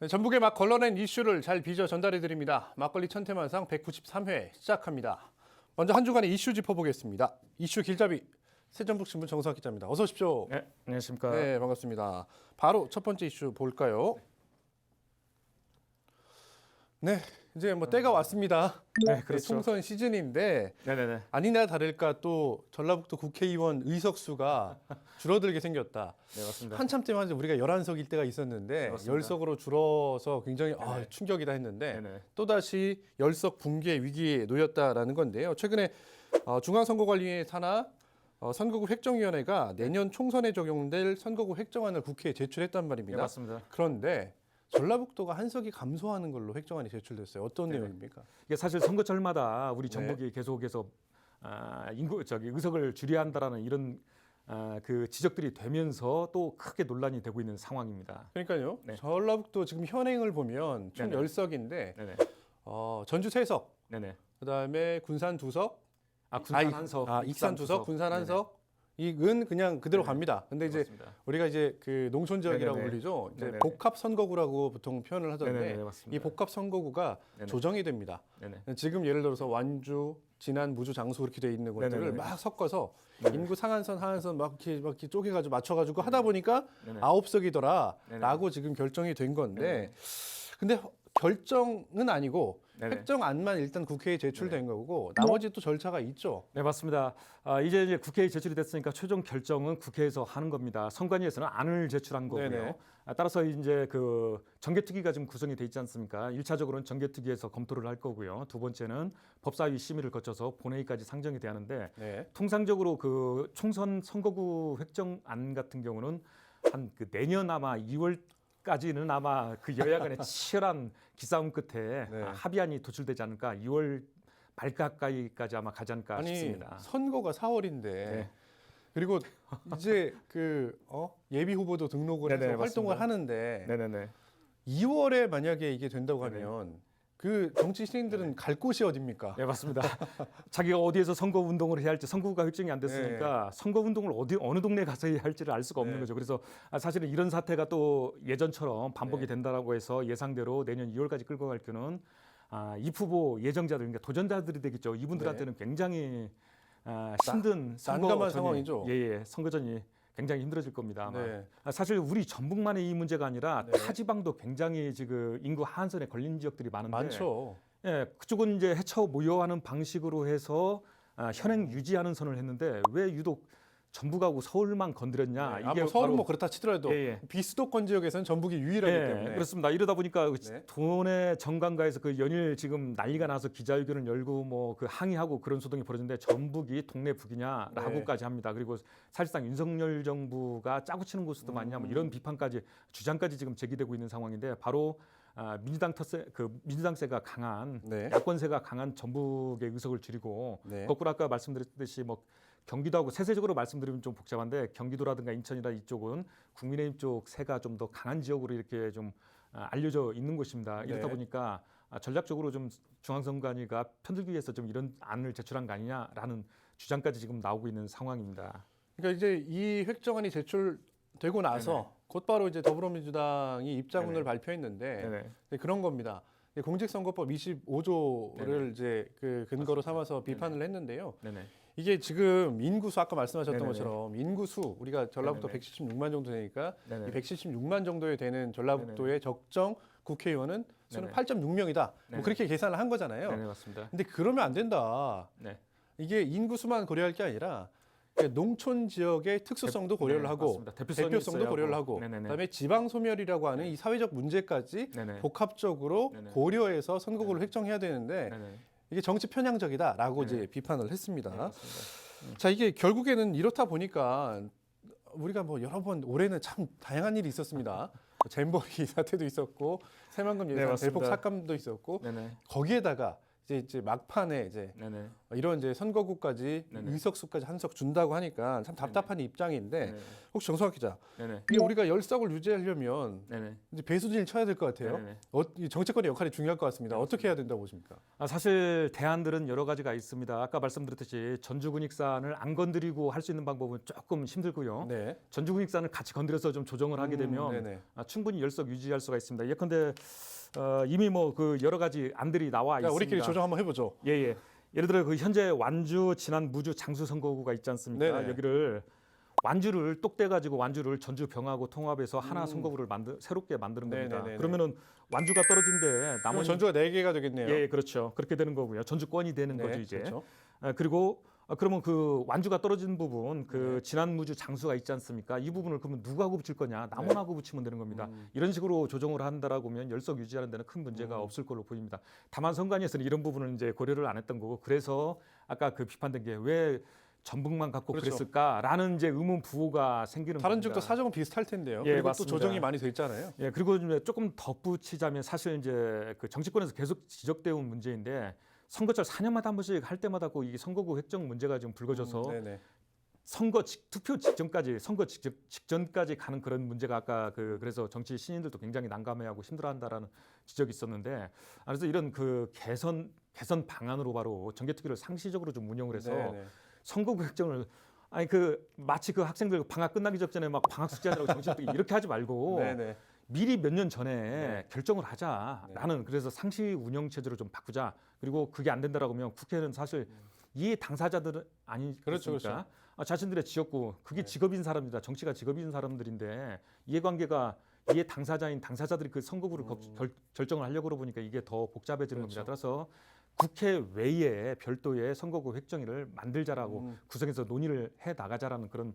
네, 전북의 막 걸러낸 이슈를 잘 빚어 전달해 드립니다. 막걸리 천태만상 193회 시작합니다. 먼저 한 주간의 이슈 짚어보겠습니다. 이슈 길잡이 새전북신문 정수학 기자입니다. 어서 오십시오. 네, 안녕하십니까. 네, 반갑습니다. 바로 첫 번째 이슈 볼까요? 네, 이제 뭐 때가 왔습니다. 네, 그렇죠. 총선 시즌인데 네네네. 아니나 다를까 또 전라북도 국회의원 의석수가 줄어들게 생겼다. 네, 맞습니다. 한참 때만 해도 우리가 11석일 때가 있었는데 맞습니다. 10석으로 줄어서 굉장히 네네. 충격이다 했는데 네네. 또다시 10석 붕괴 위기에 놓였다라는 건데요. 최근에 중앙선거관리위의 산하 선거구 획정위원회가 내년 총선에 적용될 선거구 획정안을 국회에 제출했단 네, 말입니다. 맞습니다. 그런데 전라북도가 한 석이 감소하는 걸로 획정안이 제출됐어요. 어떤 네네. 내용입니까? 이게 사실 선거철마다 우리 네. 전북이 계속해서 의석을 줄여야 한다라는 이런 그 지적들이 되면서 또 크게 논란이 되고 있는 상황입니다. 그러니까요. 네. 전라북도 지금 현행을 보면 총 네네. 10석인데 네네. 전주 3석, 네네. 그다음에 군산 2석, 군산 한 석, 익산 2석, 군산 1석. 이건 그냥 그대로 네네. 갑니다. 근데 이제 맞습니다. 우리가 이제 그 농촌 지역이라고 네네네. 불리죠. 이제 네네네. 복합 선거구라고 보통 표현을 하던데 네네네, 맞습니다. 이 복합 선거구가 네네. 조정이 됩니다. 네네. 지금 예를 들어서 완주, 진안, 무주, 장수 그렇게 돼 있는 것들을 네네네. 막 섞어서 네네. 인구 상한선, 하한선 막 이렇게 쪼개가지고 맞춰가지고 하다 보니까 네네. 9석이더라라고 지금 결정이 된 건데 네네. 근데 결정은 아니고 네네. 획정안만 일단 국회에 제출된 거고 나머지 또 절차가 있죠. 네, 맞습니다. 이제 국회에 제출이 됐으니까 최종 결정은 국회에서 하는 겁니다. 선관위에서는 안을 제출한 거고요. 네네. 따라서 이제 그 정개특위가 지금 구성이 돼 있지 않습니까? 1차적으로는 정개특위에서 검토를 할 거고요. 두 번째는 법사위 심의를 거쳐서 본회의까지 상정이 돼야 하는데 네. 통상적으로 그 총선 선거구 획정안 같은 경우는 한 그 내년 아마 2월까지는 아마 그 여야 간의 치열한 기싸움 끝에 네. 합의안이 도출되지 않을까. 2월 말 가까이까지 아마 가지 않을까 아니 싶습니다. 선거가 4월인데 네. 그리고 이제 예비 후보도 등록을 해서 네네, 활동을 맞습니다. 하는데 네네네. 2월에 만약에 이게 된다고 하면 그 정치 신인들은 갈 곳이 어딥니까? 네, 맞습니다. 자기가 어디에서 선거 운동을 해야 할지 선거구가 획정이 안 됐으니까 선거 운동을 어느 동네에 가서 해야 할지를 알 수가 없는 네. 거죠. 그래서 사실은 이런 사태가 또 예전처럼 반복이 네. 된다라고 해서 예상대로 내년 2월까지 끌고 갈 경우는 입 후보 예정자들, 그러니까 도전자들이 되겠죠. 이분들한테는 굉장히 힘든 난감한 상황이죠. 예, 선거전이 굉장히 힘들어질 겁니다. 아마. 네. 사실 우리 전북만의 이 문제가 아니라 네. 타 지방도 굉장히 지금 인구 하한선에 걸린 지역들이 많은데 많죠. 예, 그쪽은 이제 해쳐 모여하는 방식으로 해서 현행 유지하는 선을 했는데 왜 유독 전북하고 서울만 건드렸냐? 뭐 서울은 바로- 뭐 그렇다 치더라도 예. 비수도권 지역에서는 전북이 유일하기 예, 때문에 그렇습니다. 이러다 보니까 네. 돈의 정관가에서 그 연일 지금 난리가 나서 기자회견을 열고 뭐 그 항의하고 그런 소동이 벌어졌는데 전북이 동네 북이냐라고까지 합니다. 그리고 사실상 윤석열 정부가 짜고 치는 곳도 많냐 뭐 이런 비판까지 주장까지 지금 제기되고 있는 상황인데 바로 민주당세가 강한 네. 야권세가 강한 전북의 의석을 줄이고 네. 거꾸로 아까 말씀드렸듯이 뭐 경기도하고 세세적으로 말씀드리면 좀 복잡한데 경기도라든가 인천이나 이쪽은 국민의힘 쪽 세가 좀 더 강한 지역으로 이렇게 좀 알려져 있는 곳입니다. 이렇다 네. 보니까 전략적으로 좀 중앙선관위가 편들기 위해서 좀 이런 안을 제출한 거 아니냐라는 주장까지 지금 나오고 있는 상황입니다. 그러니까 이제 이 획정안이 제출되고 나서 곧바로 이제 더불어민주당이 입장문을 네네. 발표했는데 네네. 이제 그런 겁니다. 공직선거법 25조를 네네. 이제 그 근거로 삼아서 비판을 했는데요. 네네. 이게 지금 인구수 아까 말씀하셨던 네네네. 것처럼 인구수 우리가 전라북도 네네네. 176만 정도 되니까 네네. 이 176만 정도에 되는 전라북도의 적정 국회의원은 수는 네네. 8.6명이다. 네네. 뭐 그렇게 계산을 한 거잖아요. 네네, 맞습니다. 근데 그러면 안 된다. 네. 이게 인구수만 고려할 게 아니라 농촌 지역의 특수성도 고려를 네, 하고 맞습니다. 대표성이 대표성도 있어야 고려를 하고. 하고 네네네. 그다음에 지방 소멸이라고 하는 이 사회적 문제까지 네네. 복합적으로 네네. 고려해서 선거구를 획정해야 되는데 네네. 이게 정치 편향적이다라고 네네. 이제 비판을 했습니다. 네, 맞습니다. 자, 이게 결국에는 이렇다 보니까 우리가 뭐 여러 번 올해는 참 다양한 일이 있었습니다. 잼버리 사태도 있었고 새만금 네, 예산 맞습니다. 대폭 삭감도 있었고 네네. 거기에다가 이제 막판에 이제 네네. 이런 이제 선거구까지 네네. 의석수까지 한 석 준다고 하니까 참 답답한 입장인데 네네. 혹시 정성학 기자, 네네. 이게 우리가 열석을 유지하려면 네네. 이제 배수진을 쳐야 될 것 같아요. 네네. 이 정치권의 역할이 중요할 것 같습니다. 어떻게 해야 된다고 보십니까? 사실 대안들은 여러 가지가 있습니다. 아까 말씀드렸듯이 전주군익산을 안 건드리고 할 수 있는 방법은 조금 힘들고요. 네. 전주군익산을 같이 건드려서 좀 조정을 하게 되면 네네. 충분히 열석 유지할 수가 있습니다. 예컨대 이미 뭐 그 여러 가지 안들이 나와 그러니까 있습니다. 우리끼리 조정 한번 해보죠. 예. 예를 들어 그 현재 완주, 진안, 무주, 장수 선거구가 있지 않습니까? 네네. 여기를 완주를 똑대 가지고 완주를 전주 병하고 통합해서 하나 선거구를 새롭게 만드는 겁니다. 네네네네. 그러면은 완주가 떨어진데 그럼 나머지 전주가 4개가 되겠네요. 예, 그렇죠. 그렇게 되는 거고요. 전주권이 되는 네, 거죠 이제. 그렇죠. 그리고 그러면 그 완주가 떨어진 부분, 그 네. 진안, 무주, 장수가 있지 않습니까? 이 부분을 그러면 누가 하고 붙일 거냐? 남원하고 붙이면 되는 겁니다. 이런 식으로 조정을 한다라고 하면 열석 유지하는 데는 큰 문제가 없을 걸로 보입니다. 다만 선관위에서는 이런 부분을 이제 고려를 안 했던 거고, 그래서 아까 그 비판된 게 왜 전북만 갖고 그렇죠. 그랬을까라는 이제 의문 부호가 생기는 다른 겁니다. 지역도 사정은 비슷할 텐데요. 예, 그리고 맞습니다. 또 조정이 많이 돼 있잖아요. 예, 그리고 이제 조금 덧붙이자면 사실 이제 그 정치권에서 계속 지적되어 온 문제인데 선거철 4년마다 한 번씩 할 때마다 이 선거구 획정 문제가 좀 불거져서 네네. 투표 직전까지 선거 직전까지 가는 그런 문제가 아까 그래서 정치 신인들도 굉장히 난감해하고 힘들어한다라는 지적이 있었는데 그래서 이런 그 개선 방안으로 바로 정개특위를 상시적으로 좀 운영을 해서 네네. 선거구 획정을 마치 그 학생들 방학 끝나기 직전에 막 방학 숙제하느라고 정신없게 이렇게 하지 말고 네네. 미리 몇 년 전에 네. 결정을 하자라는 그래서 상시 운영 체제로 좀 바꾸자. 그리고 그게 안 된다라고 하면 국회는 사실 이 당사자들은 아니겠습니까? 그렇죠. 자신들의 지역구 그게 네. 직업인 사람입니다. 정치가 직업인 사람들인데 이해관계가 이해 당사자들이 그 선거구를 결정을 하려고 그러보니까 이게 더 복잡해지는 그렇죠. 겁니다. 따라서 국회 외에 별도의 선거구 획정위를 만들자라고 구성해서 논의를 해 나가자라는 그런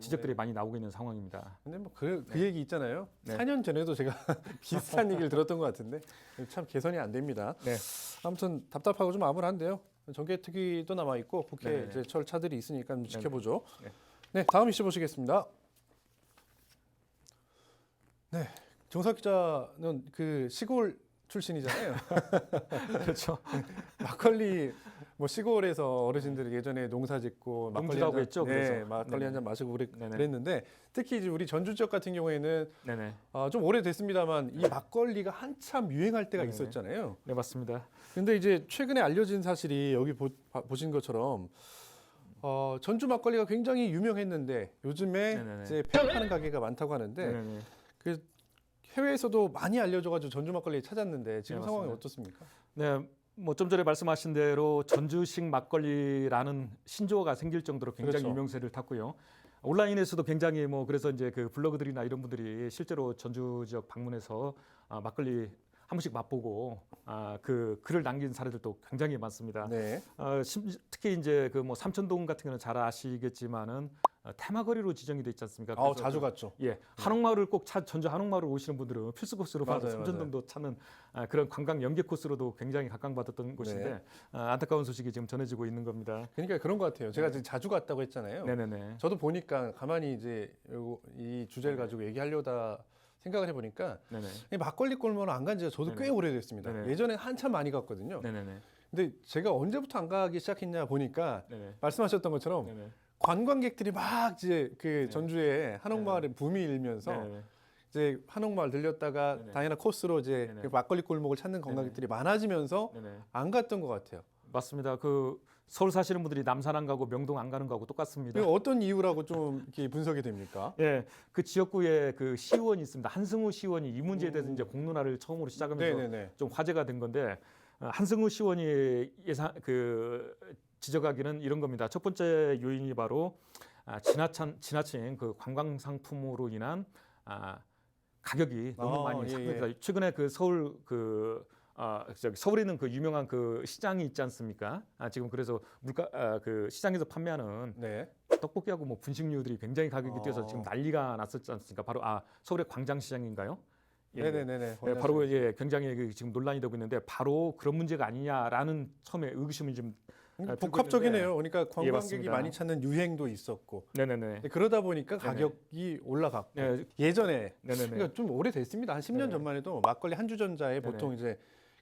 지적들이 네. 많이 나오고 있는 상황입니다. 근데 뭐 그 얘기 있잖아요. 네. 4년 전에도 제가 비슷한 얘기를 들었던 것 같은데 참 개선이 안 됩니다. 네. 아무튼 답답하고 좀 암울한데요. 정개특위도 남아 있고 국회 네네. 이제 철차들이 있으니까 좀 지켜보죠. 네. 네, 다음 이슈 보시겠습니다. 네, 정석 기자는 그 시골 출신이잖아요. 그렇죠. 막걸리 뭐 시골에서 어르신들이 예전에 농사짓고 막걸리 농지도 한 잔, 했죠, 네, 그래서. 막걸리 네네. 한 잔 마시고 네네. 그랬는데 특히 이제 우리 전주 지역 같은 경우에는 네네. 좀 오래됐습니다만 이 막걸리가 한참 유행할 때가 네네. 있었잖아요. 네, 맞습니다. 근데 이제 최근에 알려진 사실이 여기 보신 것처럼 전주 막걸리가 굉장히 유명했는데 요즘에 네네네. 이제 폐업하는 가게가 많다고 하는데 네네. 그 해외에서도 많이 알려져가지고 전주 막걸리 찾았는데 지금 네, 상황이 맞습니다. 어떻습니까? 네, 뭐 좀 전에 말씀하신 대로 전주식 막걸리라는 신조어가 생길 정도로 굉장히 그렇죠. 유명세를 탔고요. 온라인에서도 굉장히 뭐 그래서 이제 그 블로그들이나 이런 분들이 실제로 전주 지역 방문해서 막걸리 한 번씩 맛보고 그 글을 남긴 사례들도 굉장히 많습니다. 네. 특히 이제 그 뭐 삼천동 같은 경우는 잘 아시겠지만은 테마거리로 지정이 돼 있지 않습니까? 그래서 자주 갔죠. 예, 한옥마을을 꼭 전주 한옥마을을 오시는 분들은 필수 코스로 바로 맞아요, 삼천동도 찾는 그런 관광 연계 코스로도 굉장히 각광받았던 곳인데 네. 안타까운 소식이 지금 전해지고 있는 겁니다. 그러니까 그런 것 같아요. 제가 지금 자주 갔다고 했잖아요. 네네네. 저도 보니까 가만히 이제 이 주제를 가지고 얘기하려다 생각을 해보니까 네네. 이 막걸리 골목은 안 간 지가 저도 꽤 네네. 오래됐습니다. 네네. 예전에 한참 많이 갔거든요. 네네네. 근데 제가 언제부터 안 가기 시작했냐 보니까 네네. 말씀하셨던 것처럼 네네. 관광객들이 막 이제 그 전주에 한옥마을에 붐이 일면서 네네. 이제 한옥마을 들렸다가 네네. 다양한 코스로 이제 네네. 그 막걸리 골목을 찾는 관광객들이 많아지면서 네네. 안 갔던 것 같아요. 맞습니다. 그 서울 사시는 분들이 남산 안 가고 명동 안 가는 거하고 똑같습니다. 이거 어떤 이유라고 좀 이렇게 분석이 됩니까? 예, 그 지역구에 그 시의원이 있습니다. 한승우 시의원이 이 문제에 대해서 이제 공론화를 처음으로 시작하면서 네네네. 좀 화제가 된 건데 한승우 시의원이 지적하기는 이런 겁니다. 첫 번째 요인이 바로 지나친 그 관광 상품으로 인한 가격이 너무 많이 예, 상승했다. 최근에 그 서울에 있는 그 유명한 그 시장이 있지 않습니까? 지금 그래서 그 시장에서 판매하는 네. 떡볶이하고 뭐 분식류들이 굉장히 가격이 뛰어서 지금 난리가 났었지 않습니까? 바로 서울의 광장시장인가요? 예, 네네네네. 예, 바로 굉장히 지금 논란이 되고 있는데 바로 그런 문제가 아니냐라는 처음에 의구심이 좀 복합적이네요. 그러니까 관광객이 맞습니다. 많이 찾는 유행도 있었고 네네네. 그러다 보니까 가격이 올라갔고 네, 예전에 네네네. 그러니까 좀 오래됐습니다. 한 10년 네네. 전만 해도 막걸리 한주전자에 보통 이제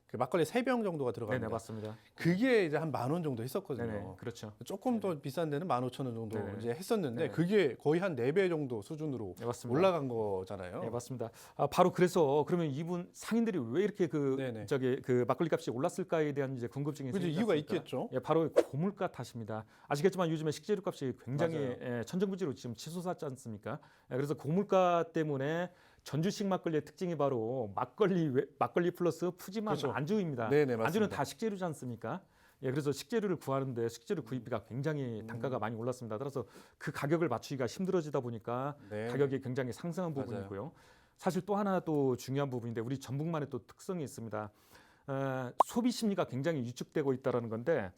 그 막걸리 3병 정도가 네네, 들어갑니다. 맞습니다. 그게 이제 한 10,000원 정도 했었거든요. 네네, 그렇죠. 조금 더 비싼 데는 15,000원 정도 네네. 이제 했었는데 네네. 그게 거의 한 4배 정도 수준으로 네, 맞습니다. 올라간 거잖아요. 네, 맞습니다. 바로 그래서 그러면 이분 상인들이 왜 이렇게 네네. 그 막걸리 값이 올랐을까에 대한 이제 궁금증이 그죠, 생기지 이유가 않습니까? 있겠죠. 예, 바로 고물가 탓입니다. 아시겠지만 요즘에 식재료 값이 굉장히 맞아요. 천정부지로 지금 치솟았지 않습니까? 그래서 고물가 때문에 전주식 막걸리의 특징이 바로 막걸리 플러스 푸짐한 그렇죠. 안주입니다. 네네, 안주는 맞습니다. 다 식재료지 않습니까? 예, 그래서 식재료를 구하는데 식재료 구입비가 굉장히 단가가 많이 올랐습니다. 따라서 그 가격을 맞추기가 힘들어지다 보니까 네. 가격이 굉장히 상승한 맞아요. 부분이고요. 사실 또 하나 또 중요한 부분인데 우리 전북만의 또 특성이 있습니다. 소비 심리가 굉장히 위축되고 있다라는 건데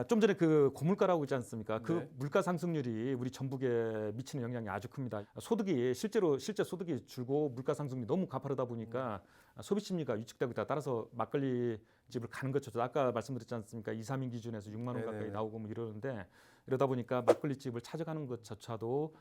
좀 전에 그 고물가라고 하지 않습니까? 그 네. 물가 상승률이 우리 전북에 미치는 영향이 아주 큽니다. 실제 소득이 줄고 물가 상승률이 너무 가파르다 보니까 소비 심리가 위축되고 있다. 따라서 막걸리 집을 가는 것조차 아까 말씀드렸지 않습니까? 2, 3인 기준에서 6만 원 가까이 네네네. 나오고 뭐 이러는데 이러다 보니까 막걸리 집을 찾아가는 것조차도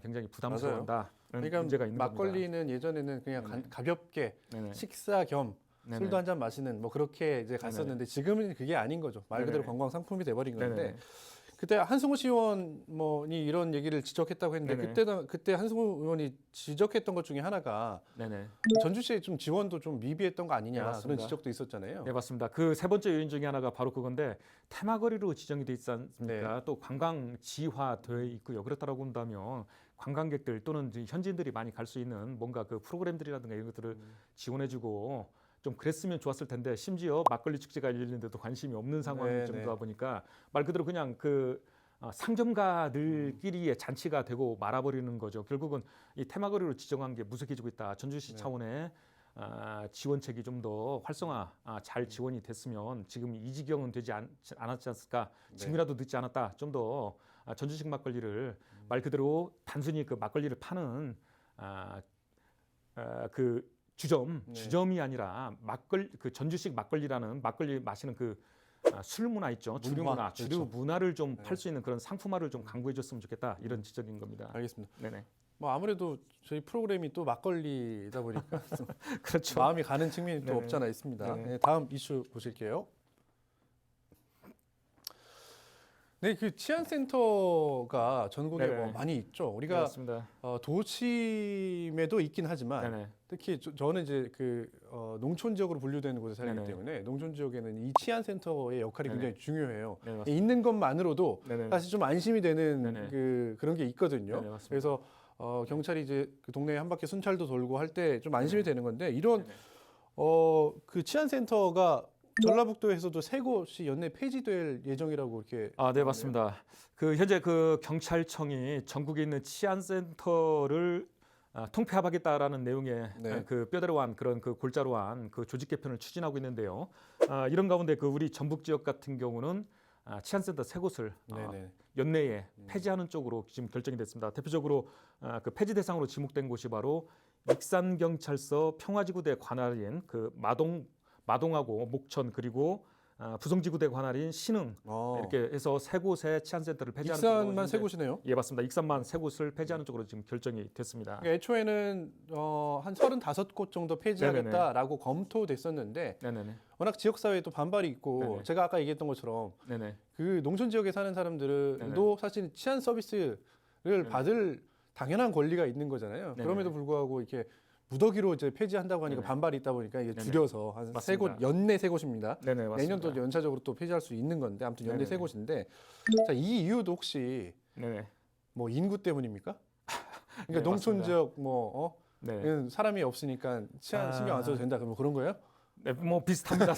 굉장히 부담스러운다. 그러니까 문제가 있는 겁니다. 막걸리는 예전에는 그냥 네네. 가볍게 네네. 식사 겸 네네. 술도 한 잔 마시는 뭐 그렇게 이제 갔었는데 지금은 그게 아닌 거죠. 말 그대로 네네. 관광 상품이 돼버린 건데 네네. 그때 한승호 시의원이 이런 얘기를 지적했다고 했는데 네네. 그때 한승호 의원이 지적했던 것 중에 하나가 네네. 전주시의 좀 지원도 좀 미비했던 거 네, 아니냐 맞습니다. 그런 지적도 있었잖아요. 네, 맞습니다. 그 세 번째 요인 중에 하나가 바로 그건데 테마거리로 지정이 돼 있지 않습니까? 또 관광지화되어 있고요. 그렇다고 한다면 관광객들 또는 이제 현지인들이 많이 갈 수 있는 뭔가 그 프로그램들이라든가 이런 것들을 지원해주고 좀 그랬으면 좋았을 텐데 심지어 막걸리 축제가 열리는데도 관심이 없는 상황일 네네. 정도다 보니까 말 그대로 그냥 그 상점가들끼리의 잔치가 되고 말아버리는 거죠. 결국은 이 테마거리로 지정한 게 무색해지고 있다. 전주시 네. 차원의 지원책이 좀 더 활성화 잘 지원이 됐으면 지금 이 지경은 되지 않았지 않을까. 지금이라도 늦지 않았다. 좀 더 전주식 막걸리를 말 그대로 단순히 그 막걸리를 파는 그 주점이 아니라 그 전주식 막걸리라는 막걸리 마시는 그 술 문화 있죠. 주류 문화, 그렇죠. 주류 문화를 좀 팔 수 있는 그런 상품화를 좀 강구해 줬으면 좋겠다. 이런 지적인 겁니다. 알겠습니다. 네네. 뭐 아무래도 저희 프로그램이 또 막걸리다 보니까 좀 그렇죠. 마음이 가는 측면이 또 네네. 없지 않아 있습니다. 네네. 네, 다음 이슈 보실게요. 네, 그 치안센터가 전국에 네네. 뭐 많이 있죠. 네, 우리가 맞습니다. 도심에도 있긴 하지만 네네. 특히 저는 이제 그 농촌 지역으로 분류되는 곳에 살기 네네. 때문에 농촌 지역에는 이 치안센터의 역할이 네네. 굉장히 중요해요. 네, 맞습니다. 있는 것만으로도 네네. 사실 좀 안심이 되는 네네. 그런 게 있거든요. 네네, 맞습니다. 그래서 경찰이 이제 그 동네에 한 바퀴 순찰도 돌고 할 때 좀 안심이 되는 건데 이런 네네. 그 치안센터가 전라북도에서도 세 곳이 연내 폐지될 예정이라고 이렇게 네, 나오네요. 맞습니다. 그 현재 그 경찰청이 전국에 있는 치안센터를 통폐합하겠다라는 내용의 네. 그 뼈대로한 그런 그 골자로한 그 조직 개편을 추진하고 있는데요. 이런 가운데 그 우리 전북 지역 같은 경우는 치안센터 세 곳을 네네. 연내에 폐지하는 쪽으로 지금 결정이 됐습니다. 대표적으로 그 폐지 대상으로 지목된 곳이 바로 익산경찰서 평화지구대 관할인 그 마동하고 목천 그리고 부성지구대 관할인 신흥 이렇게 해서 세 곳의 치안센터를 폐지하는 쪽으로 익산만 세 현재- 곳이네요. 예, 맞습니다. 익산만 세 곳을 폐지하는 쪽으로 지금 결정이 됐습니다. 그러니까 애초에는 한 35곳 정도 폐지하겠다라고 검토됐었는데 네네네. 워낙 지역 사회에 또 반발이 있고 네네. 제가 아까 얘기했던 것처럼 네네. 그 농촌 지역에 사는 사람들도 사실 치안 서비스를 받을 당연한 권리가 있는 거잖아요. 네네. 그럼에도 불구하고 이렇게 무더기로 이제 폐지한다고 하니까 네네. 반발이 있다 보니까 이게 네네. 줄여서 한 세 곳 맞습니다. 연내 세 곳입니다. 네네, 맞습니다. 내년도 연차적으로 또 폐지할 수 있는 건데 아무튼 연내 네네네. 세 곳인데 자, 이 이유도 혹시 네네. 뭐 인구 때문입니까? 그러니까 네, 농촌 맞습니다. 지역 뭐 네. 사람이 없으니까 치안 신경 안 써도 된다 그러면 그런 거예요? 네, 뭐 비슷합니다.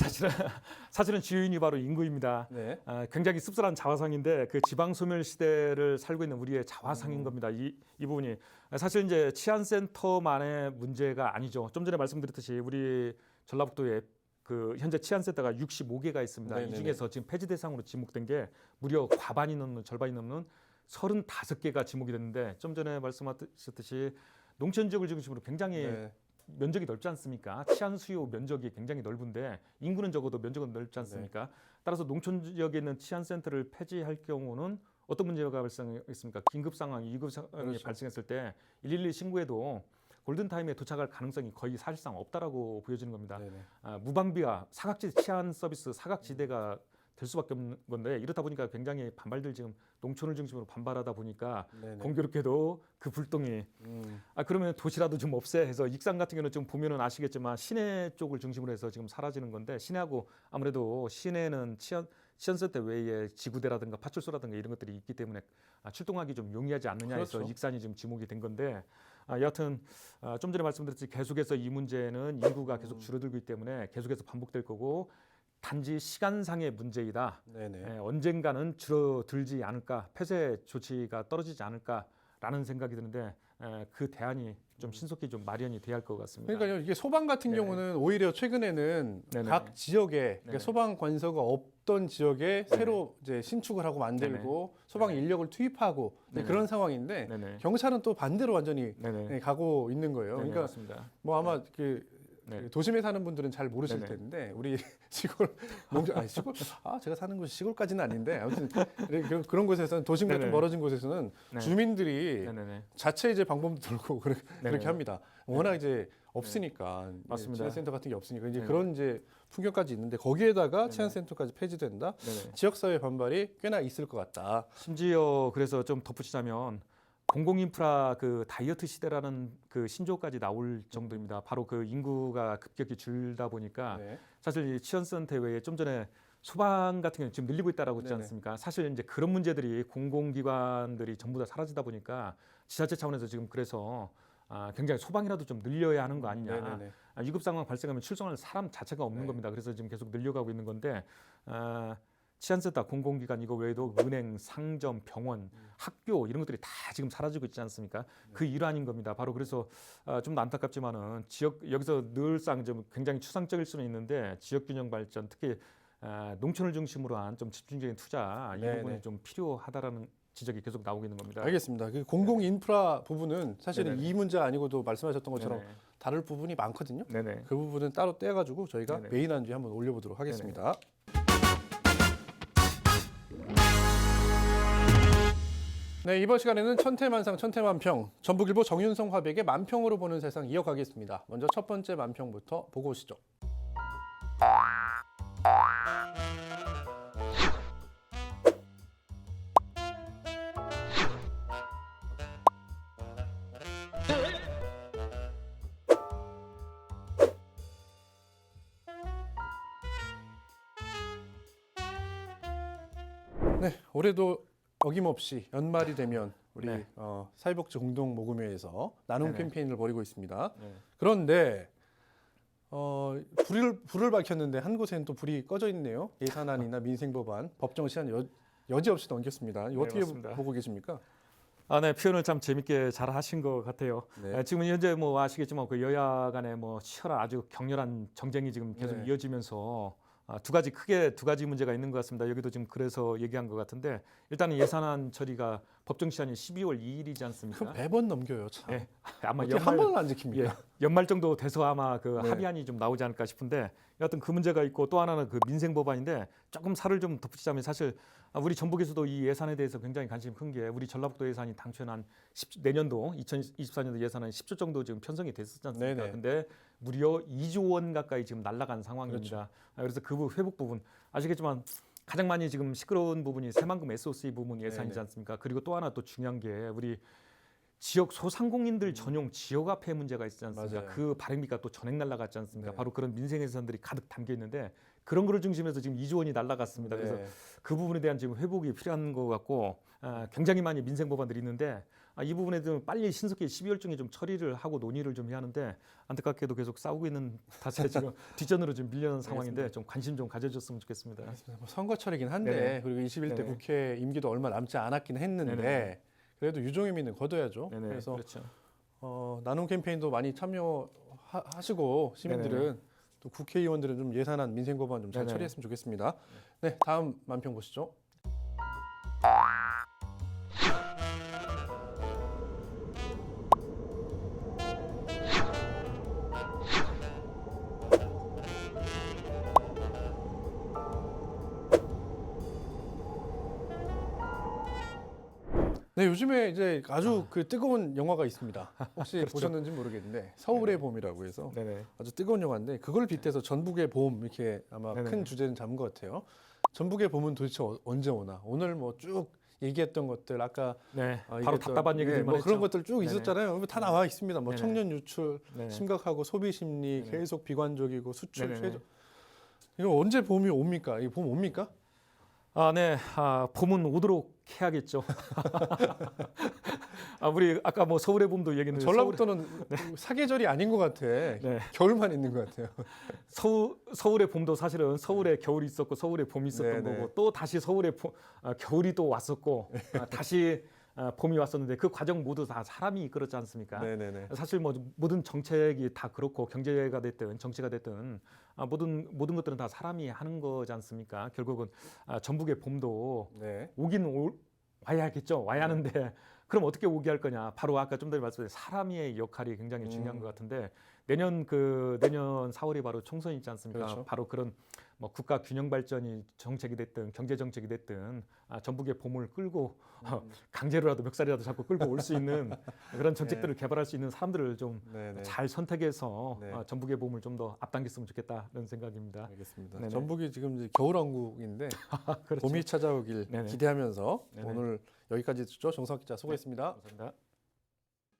사실은 주요인이 바로 인구입니다. 네. 굉장히 씁쓸한 자화상인데 그 지방 소멸 시대를 살고 있는 우리의 자화상인 겁니다. 이 부분이 사실 이제 치안센터만의 문제가 아니죠. 좀 전에 말씀드렸듯이 우리 전라북도에 그 현재 치안센터가 65개가 있습니다. 네네네. 이 중에서 지금 폐지 대상으로 지목된 게 무려 절반이 넘는 35개가 지목이 됐는데 좀 전에 말씀하셨듯이 농촌 지역을 중심으로 굉장히 네. 면적이 넓지 않습니까? 치안 수요 면적이 굉장히 넓은데 인구는 적어도 면적은 넓지 않습니까? 따라서 농촌 지역에 있는 치안 센터를 폐지할 경우는 어떤 문제가 발생했습니까? 긴급 상황, 위급 상황이 그렇죠. 발생했을 때 112 신고에도 골든타임에 도착할 가능성이 거의 사실상 없다라고 보여지는 겁니다. 네네. 무방비와 사각지 치안 서비스 사각지대가 될 수밖에 없는 건데 이렇다 보니까 굉장히 반발들 지금 농촌을 중심으로 반발하다 보니까 네네. 공교롭게도 그 불똥이 음. 그러면 도시라도 좀 없애 해서 익산 같은 경우는 좀 보면은 아시겠지만 시내 쪽을 중심으로 해서 지금 사라지는 건데 시내하고 아무래도 시내는 치안센터 외에 지구대라든가 파출소라든가 이런 것들이 있기 때문에 출동하기 좀 용이하지 않느냐 해서 그렇죠. 익산이 지금 지목이 된 건데 여하튼 좀 전에 말씀드렸듯이 계속해서 이 문제는 인구가 계속 줄어들기 때문에 계속해서 반복될 거고 단지 시간상의 문제이다. 네네. 언젠가는 줄어들지 않을까, 폐쇄 조치가 떨어지지 않을까라는 생각이 드는데 그 대안이 좀 신속히 좀 마련이 돼야 할 것 같습니다. 그러니까요. 이게 소방 같은 네네. 경우는 오히려 최근에는 네네. 각 지역에 그러니까 네네. 소방 관서가 없던 지역에 네네. 새로 이제 신축을 하고 만들고 소방 네네. 인력을 투입하고 네네. 그런 상황인데 네네. 경찰은 또 반대로 완전히 네네. 가고 있는 거예요. 네네, 그러니까 맞습니다. 뭐 아마 네. 그 도심에 사는 분들은 잘 모르실 네네. 텐데 우리 시골 시골 제가 사는 곳이 시골까지는 아닌데 아무튼 그런 곳에서는 도심과 좀 네네. 멀어진 곳에서는 네. 주민들이 네네네. 자체 이제 방범도 들고 그렇게 네네. 합니다. 워낙 이제 없으니까 맞습니다. 치안센터 같은 게 없으니까 이제 네네. 그런 이제 풍경까지 있는데 거기에다가 네네. 치안센터까지 폐지된다. 네네. 지역사회 반발이 꽤나 있을 것 같다. 심지어 그래서 좀 덧붙이자면 공공인프라 그 다이어트 시대라는 그 신조어까지 나올 정도입니다. 바로 그 인구가 급격히 줄다 보니까 네. 사실 이 치안센터 외에 좀 전에 소방 같은 경우는 지금 늘리고 있다라고 했지 네네. 않습니까? 사실 이제 그런 문제들이 공공기관들이 전부 다 사라지다 보니까 지자체 차원에서 지금 그래서 굉장히 소방이라도 좀 늘려야 하는 거 아니냐. 네네네. 위급 상황 발생하면 출동할 사람 자체가 없는 네. 겁니다. 그래서 지금 계속 늘려가고 있는 건데 치안센터, 공공기관 이거 외에도 은행, 상점, 병원, 학교 이런 것들이 다 지금 사라지고 있지 않습니까? 그 일환인 겁니다. 바로 그래서 좀 안타깝지만은 여기서 늘상 좀 굉장히 추상적일 수는 있는데 지역 균형 발전, 특히 농촌을 중심으로 한 좀 집중적인 투자 이 네네. 부분이 좀 필요하다라는 지적이 계속 나오고 있는 겁니다. 알겠습니다. 그 공공 인프라 부분은 사실은 네네. 이 문제 아니고도 말씀하셨던 것처럼 네네. 다룰 부분이 많거든요. 네네. 그 부분은 따로 떼가지고 저희가 네네. 메인 안주에 한번 올려보도록 하겠습니다. 네, 이번 시간에는 천태만상 천태만평 전북일보 정윤성 화백의 만평으로 보는 세상 이어가겠습니다. 먼저 첫 번째 만평부터 보고 오시죠. 네, 올해도 어김없이 연말이 되면 우리 네. 사회복지 공동 모금회에서 나눔 네네. 캠페인을 벌이고 있습니다. 네. 그런데 불을 밝혔는데 한 곳에는 또 불이 꺼져 있네요. 예산안이나 민생법안, 법정 시한 여지없이 넘겼습니다. 이거 네, 어떻게 맞습니다. 보고 계십니까? 네, 표현을 참 재밌게 잘 하신 것 같아요. 네. 지금 현재 뭐 아시겠지만 그 여야 간의 뭐 치열한 아주 격렬한 정쟁이 지금 계속 네. 이어지면서 크게 두 가지 문제가 있는 것 같습니다. 여기도 지금 그래서 얘기한 것 같은데 일단은 예산안 처리가 법정 시한이 12월 2일이지 않습니까? 그 매번 넘겨요. 참. 네, 아마 어떻게 한 번은 안 지킵니까? 예, 연말 정도 돼서 아마 그 네. 합의안이 좀 나오지 않을까 싶은데 여하튼 그 문제가 있고 또 하나는 그 민생 법안인데 조금 살을 좀 덧붙이자면 사실 우리 전북에서도 이 예산에 대해서 굉장히 관심이 큰 게 우리 전라북도 예산이 당초에 한 내년도 2024년도 예산은 10조 정도 지금 편성이 됐었지 않습니까? 네네. 근데 무려 2조 원 가까이 지금 날아간 상황입니다. 그래서 그 회복 부분 아시겠지만 가장 많이 지금 시끄러운 부분이 새만금 SOC 부분 예산이지 네네. 않습니까? 그리고 또 하나 또 중요한 게 우리 지역 소상공인들 전용 지역화폐 문제가 있지 않습니까? 맞아요. 그 발행비가 또 전액 날라갔지 않습니까? 네. 바로 그런 민생 예산들이 가득 담겨 있는데 그런 거를 중심해서 지금 2조 원이 날라갔습니다. 그래서 네. 그 부분에 대한 지금 회복이 필요한 것 같고 굉장히 많이 민생 법안들이 있는데 이 부분에 좀 빨리 신속히 12월 중에 좀 처리를 하고 논의를 좀 해야 하는데 안타깝게도 계속 싸우고 있는 탓에 지금 뒷전으로 좀 밀려는 상황인데 좀 관심 좀 가져줬으면 좋겠습니다. 알겠습니다. 뭐 선거철이긴 한데 네네. 그리고 21대 네네. 국회 임기도 얼마 남지 않았긴 했는데 네네. 그래도 유종의 미는 거둬야죠. 네네, 그래서 그렇죠. 나눔 캠페인도 많이 참여하시고 시민들은 네네. 또 국회의원들은 좀 예산안 민생법안 좀 잘 네네. 처리했으면 좋겠습니다. 네, 다음 만평 보시죠. 네, 요즘에 이제 아주 그 뜨거운 영화가 있습니다. 혹시 그렇죠. 보셨는지 모르겠는데 서울의 봄이라고 해서 네네. 아주 뜨거운 영화인데 그걸 빗대서 전북의 봄 이렇게 아마 네네. 큰 주제는 잡은 것 같아요. 전북의 봄은 도대체 언제 오나? 오늘 뭐 쭉 얘기했던 것들 아까 네. 바로 얘기했던, 답답한 얘기들만 뭐 그런 했죠. 것들 쭉 네네. 있었잖아요. 다 나와 있습니다. 뭐 네네. 청년 유출 네네. 심각하고 소비 심리 네네. 계속 비관적이고 수출 네네. 최저. 이거 언제 봄이 옵니까? 이 봄 옵니까? 네. 봄은 오도록 해야겠죠. 우리 아까 뭐 서울의 봄도 얘기했는데 전라북도는 사계절이 아닌 것 같아. 네. 겨울만 있는 것 같아요. 서울의 봄도 사실은 서울에 겨울이 있었고 서울에 봄이 있었던 네네. 거고 또 다시 서울에 겨울이 또 왔었고 다시 봄이 왔었는데 그 과정 모두 다 사람이 이끌었지 않습니까? 네네네. 사실 뭐 모든 정책이 다 그렇고 경제가 됐든 정치가 됐든 모든 것들은 다 사람이 하는 거지 않습니까? 결국은 전북의 봄도 네. 와야겠죠. 와야 하는데 그럼 어떻게 오게 할 거냐? 바로 아까 좀 전에 말씀드린 사람의 역할이 굉장히 중요한 것 같은데 내년 4월이 바로 총선이 있지 않습니까? 그렇죠. 바로 그런 뭐 국가 균형 발전이 정책이 됐든 경제 정책이 됐든 전북의 봄을 끌고 강제로라도 멱살이라도 잡고 끌고 올 수 있는 그런 정책들을 개발할 수 있는 사람들을 좀 네네. 잘 선택해서 네. 전북의 봄을 좀 더 앞당겼으면 좋겠다는 생각입니다. 알겠습니다. 네네. 전북이 지금 이제 겨울왕국인데 그렇죠. 봄이 찾아오길 네네. 기대하면서 네네. 오늘 여기까지 듣죠. 정석 기자 수고했습니다. 감사합니다.